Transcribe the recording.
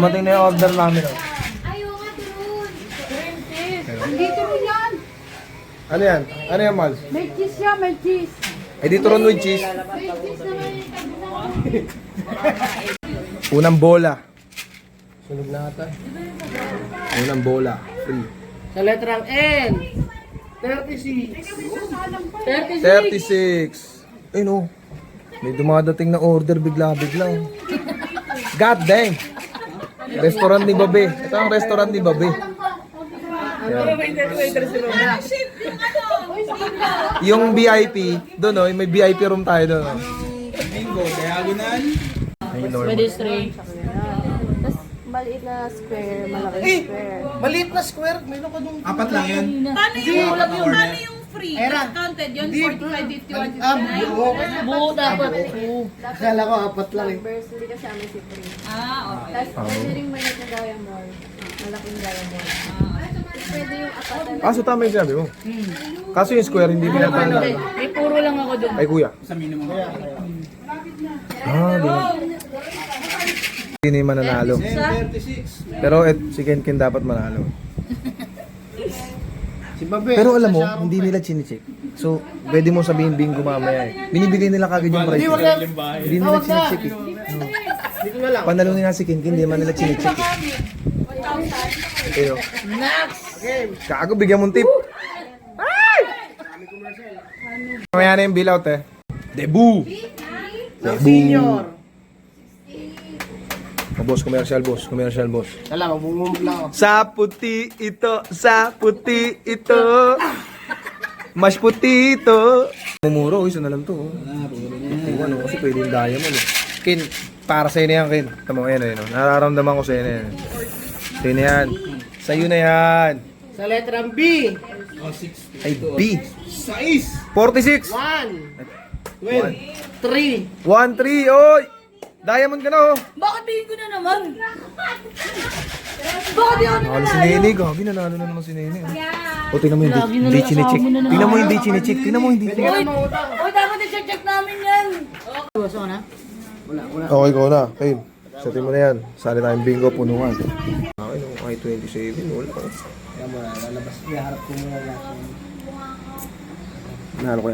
Dumating na yung order namin. Oh. Ayaw nga turun. Hindi turon yan. Ano yan? Ano yan, Mal? May cheese yan, may cheese. Eh, dito ron with cheese. May cheese naman yung tabi. Unang bola. Sunog na ata. Unang bola. Free. Sa letrang N. 36. 36. Ay no. May dumadating na order bigla-bigla. God dang. Restaurant ni Babe. Ito ang restaurant ni Babe. Yung VIP, doon oh, may VIP room tayo doon. Bingo, diagonal. Pwede straight. Tapos maliit na square, malaki square. Maliit na square. Meron ka dong... Apat lang yun. Paano yung free? Discounted yun? 45, 51, 59? Buo dapat. Akala ko apat lang eh. Hindi kasi amin si Free. Okay. Tapos pwede rin maliit na diamond. Malaking diamond. Pwede yung apat na So tama yung sabi mo. Kaso yung square hindi pinatanda. May puro lang ako doon. Ay kuya. Sa minimum. Di ba? Hindi naman mananalo. 36. Pero si Ken dapat manalo. Si Babe. Pero alam mo, hindi nila chinecheck. So, pwede mo sabihin bingo mamaya eh. Binibigay nila kagad yung price. Hindi nila chinecheck eh. Hindi ko na lang. Panalunin nga si Ken, hindi naman nila chinecheck eh. Pero, kago, bigyan mong tip. Ay! Mamaya na yung bill out eh. Debu! Senior. Oh, boss, commercial boss, commercial boss. Dala, magbumumog lang ako. Sa puti ito. Mas puti ito. Mumuro, isa na lang to. Tingnan mo, kasi pwede yung diamond eh. Kin, para sa'yo na yan, Kin. Tama mo yan, ayun. Nararamdaman ko sa'yo na yan. Sa'yo na yan. Sa'yo na yan. Sa letrang B. Ay, B. 6. 46. 1. 3. 1-3, oy! Diamond ka na, oh. Bakit tingin ko na naman? Bakit yun? Nakalo si Nene, gabi, nanalo na naman si Nene. O, tingnan mo hindi chinecheck. Tingnan mo hindi chinecheck. Tingnan mo hindi chinecheck. Uy, dapat i-check namin yan. Gusto na? Okay, go na. Okay, satin mo na yan. Sali tayong bingo, punuan. Okay, nung I-27, wala. Kaya mo na, lalabas. Iharap ko muna lahat. Nalo ko yan.